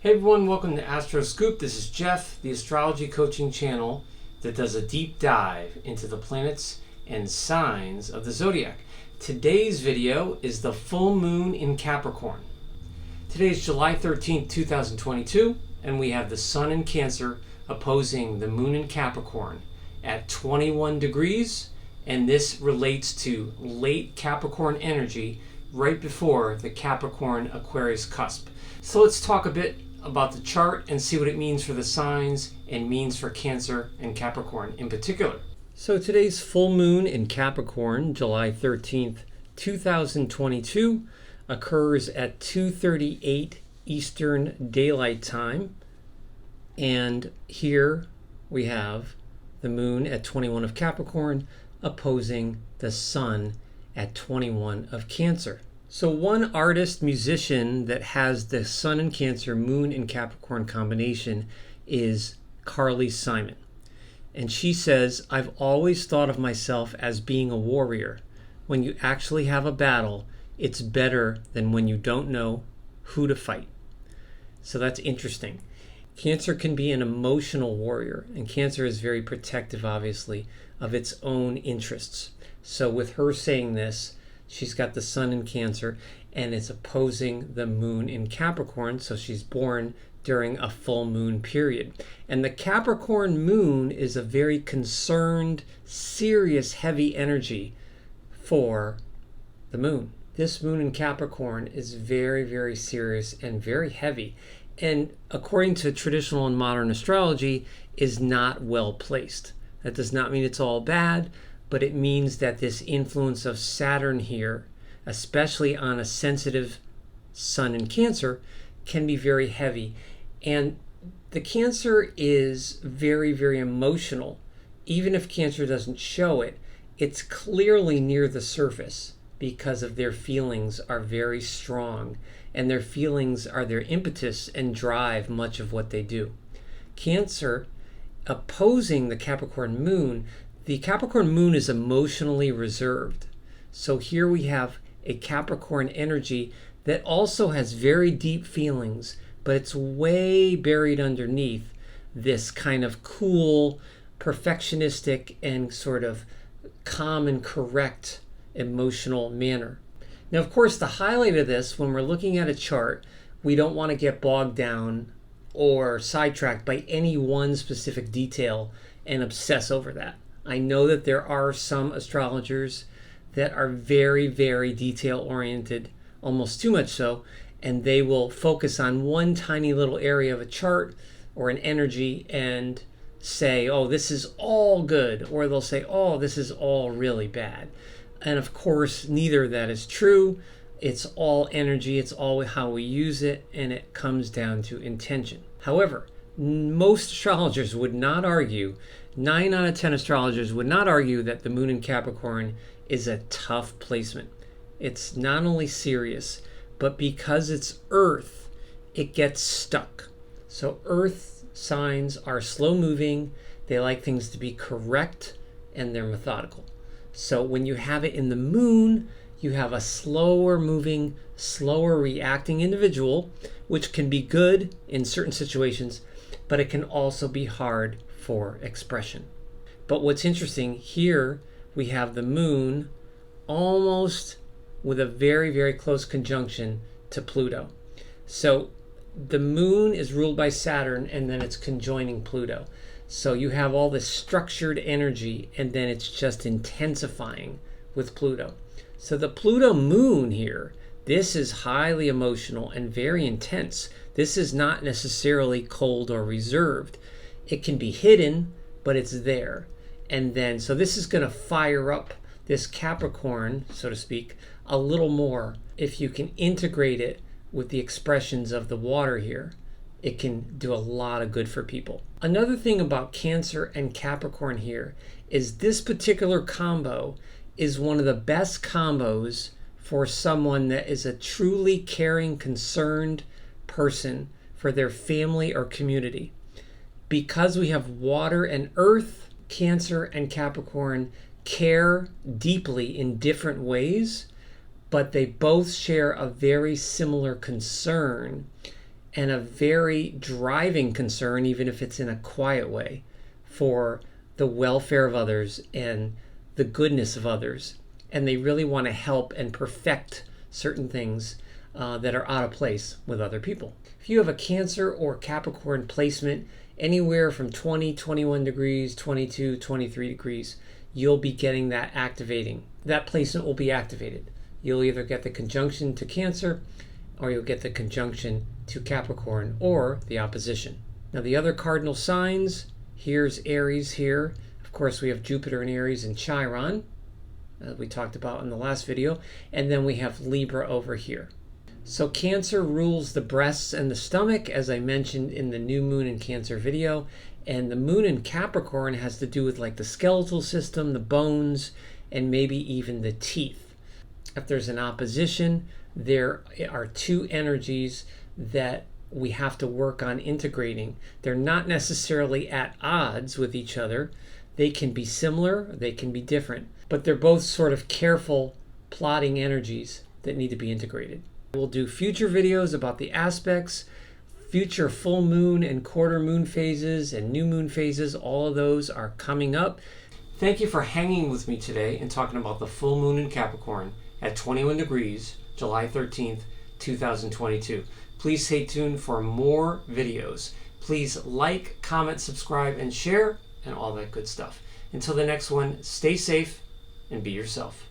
Hey everyone, welcome to AstroScoop. This is Jeff, the astrology coaching channel that does a deep dive into the planets and signs of the zodiac. Today's video is the full moon in Capricorn. Today is July 13th, 2022, and we have the sun in Cancer opposing the moon in Capricorn at 21 degrees, and this relates to late Capricorn energy right before the Capricorn-Aquarius cusp. So let's talk a bit about the chart and see what it means for the signs and means for Cancer and Capricorn in particular. So today's full moon in Capricorn, July 13th, 2022, occurs at 2:38 Eastern Daylight Time. And here we have the moon at 21 of Capricorn opposing the sun at 21 of Cancer. So one artist, musician that has the sun in Cancer, moon in Capricorn combination is Carly Simon. And she says, "I've always thought of myself as being a warrior. When you actually have a battle, it's better than when you don't know who to fight." So that's interesting. Cancer can be an emotional warrior, and Cancer is very protective, obviously, of its own interests. So with her saying this, she's got the sun in Cancer and it's opposing the moon in Capricorn, so she's born during a full moon period. And the Capricorn moon is a very concerned, serious, heavy energy for the moon. This moon in Capricorn is very, very serious and very heavy, and according to traditional and modern astrology, is not well placed. That does not mean it's all bad, but it means that this influence of Saturn here, especially on a sensitive sun in Cancer, can be very heavy. And the Cancer is very, very emotional. Even if Cancer doesn't show it, it's clearly near the surface because of their feelings are very strong, and their feelings are their impetus and drive much of what they do. Cancer opposing the Capricorn moon. The Capricorn moon is emotionally reserved. So here we have a Capricorn energy that also has very deep feelings, but it's way buried underneath this kind of cool, perfectionistic, and sort of calm and correct emotional manner. Now, of course, the highlight of this, when we're looking at a chart, we don't want to get bogged down or sidetracked by any one specific detail and obsess over that. I know that there are some astrologers that are very, very detail-oriented, almost too much so, and they will focus on one tiny little area of a chart or an energy and say, oh, this is all good, or they'll say, oh, this is all really bad. And of course, neither of that is true. It's all energy, it's all how we use it, and it comes down to intention. However, most astrologers would not argue, 9 out of 10 astrologers would not argue that the moon in Capricorn is a tough placement. It's not only serious, but because it's Earth, it gets stuck. So Earth signs are slow moving, they like things to be correct, and they're methodical. So when you have it in the moon, you have a slower moving, slower reacting individual, which can be good in certain situations, but it can also be hard for expression. But what's interesting here, we have the moon almost with a very, very close conjunction to Pluto. So the moon is ruled by Saturn, and then it's conjoining Pluto. So you have all this structured energy, and then it's just intensifying with Pluto. So the Pluto moon here, this is highly emotional and very intense. This is not necessarily cold or reserved. It can be hidden, but it's there. And then, so this is going to fire up this Capricorn, so to speak, a little more. If you can integrate it with the expressions of the water here, it can do a lot of good for people. Another thing about Cancer and Capricorn here is this particular combo is one of the best combos for someone that is a truly caring, concerned person for their family or community. Because we have water and earth, Cancer and Capricorn care deeply in different ways, but they both share a very similar concern and a very driving concern, even if it's in a quiet way, for the welfare of others and the goodness of others. And they really want to help and perfect certain things that are out of place with other people. If you have a Cancer or Capricorn placement anywhere from 20, 21 degrees, 22, 23 degrees, you'll be getting that activating. That placement will be activated. You'll either get the conjunction to Cancer, or you'll get the conjunction to Capricorn, or the opposition. Now the other cardinal signs, here's Aries here. Of course, we have Jupiter in Aries and Chiron, as we talked about in the last video. And then we have Libra over here. So Cancer rules the breasts and the stomach, as I mentioned in the new moon in Cancer video. And the moon in Capricorn has to do with like the skeletal system, the bones, and maybe even the teeth. If there's an opposition, there are two energies that we have to work on integrating. They're not necessarily at odds with each other. They can be similar, they can be different, but they're both sort of careful, plotting energies that need to be integrated. We'll do future videos about the aspects, future full moon and quarter moon phases and new moon phases. All of those are coming up. Thank you for hanging with me today and talking about the full moon in Capricorn at 21 degrees, July 13th, 2022. Please stay tuned for more videos. Please like, comment, subscribe, and share, and all that good stuff. Until the next one, stay safe and be yourself.